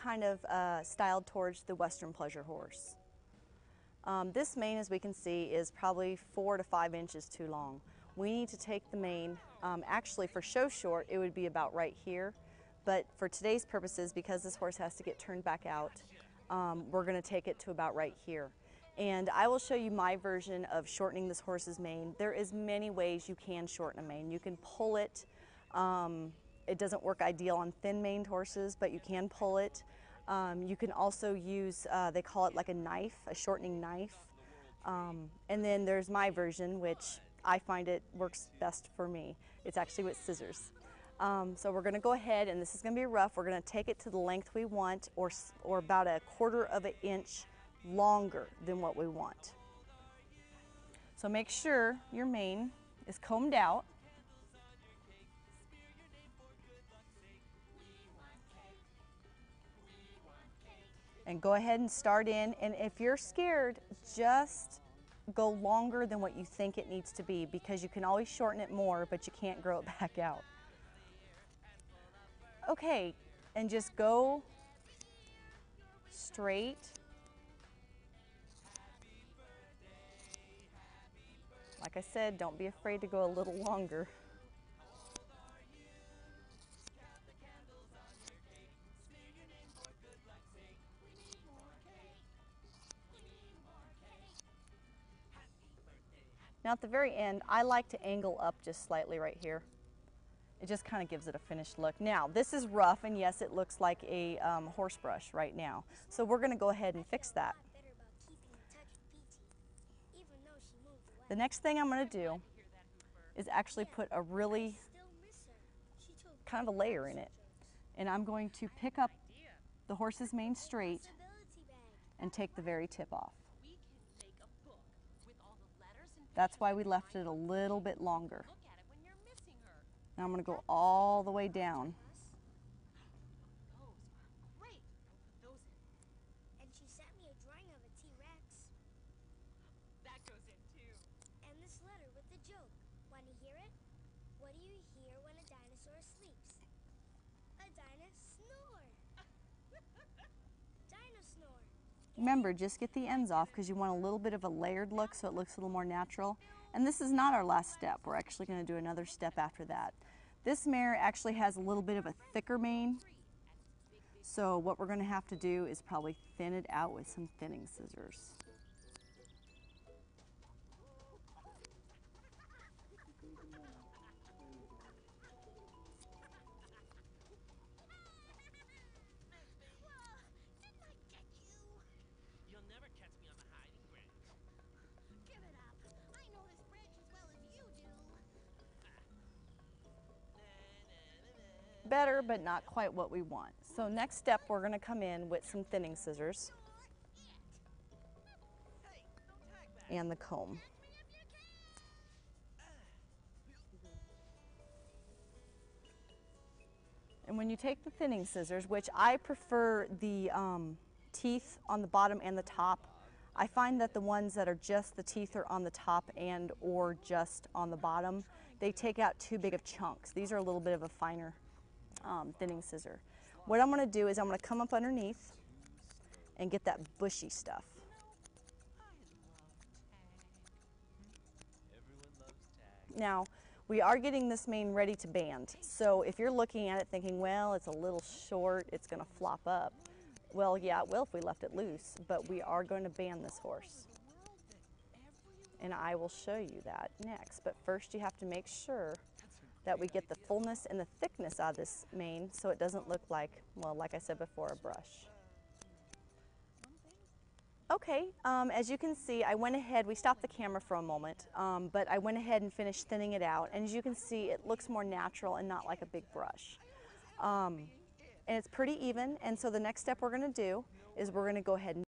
kind of styled towards the Western pleasure horse. This mane, as we can see, is probably 4 to 5 inches too long. We need to take the mane, actually for show short, it would be about right here, but for today's purposes, because this horse has to get turned back out, we're going to take it to about right here. And I will show you my version of shortening this horse's mane. There is many ways you can shorten a mane. You can pull it. It doesn't work ideal on thin-maned horses, but you can pull it. You can also use, they call it like a knife, a shortening knife. And then there's my version, which I find it works best for me. It's actually with scissors. So we're going to go ahead, and this is going to be rough. We're going to take it to the length we want, or about 1/4 of an inch longer than what we want. So make sure your mane is combed out. And go ahead and start in, and if you're scared, just go longer than what you think it needs to be, because you can always shorten it more, but you can't grow it back out. Okay, and just go straight. Like I said, don't be afraid to go a little longer. Now at the very end, I like to angle up just slightly right here. It just kind of gives it a finished look. Now, this is rough, and yes, it looks like a horse brush right now. So we're going to go ahead and fix that. The next thing I'm going to do is actually put a really kind of a layer in it. And I'm going to pick up the horse's mane straight and take the very tip off. That's why we left it a little bit longer. Now I'm going to go all the way down. And she sent me a drawing of a T-Rex. That goes in too. And this letter with the joke. Want to hear it? What do you hear when a dinosaur sleeps? A dinosaur. Dinosaur. Remember, just get the ends off because you want a little bit of a layered look so it looks a little more natural. And this is not our last step. We're actually going to do another step after that. This mare actually has a little bit of a thicker mane. So what we're going to have to do is probably thin it out with some thinning scissors. You'll never catch me on the hiding branch. Give it up. I know this branch as well as you do. Better, but not quite what we want. So next step, we're going to come in with some thinning scissors and the comb. And when you take the thinning scissors, which I prefer the teeth on the bottom and the top, I find that the ones that are just the teeth are on the top and or just on the bottom, they take out too big of chunks. These are a little bit of a finer thinning scissor. What I'm going to do is I'm going to come up underneath and get that bushy stuff. Now, we are getting this mane ready to band. So if you're looking at it thinking, well, it's a little short, it's going to flop up. Well, yeah, it will if we left it loose, but we are going to band this horse. And I will show you that next. But first you have to make sure that we get the fullness and the thickness out of this mane so it doesn't look like, well, like I said before, a brush. Okay, as you can see, I went ahead, we stopped the camera for a moment, but I went ahead and finished thinning it out. And as you can see, it looks more natural and not like a big brush. And it's pretty even, and so the next step we're going to do is we're going to go ahead and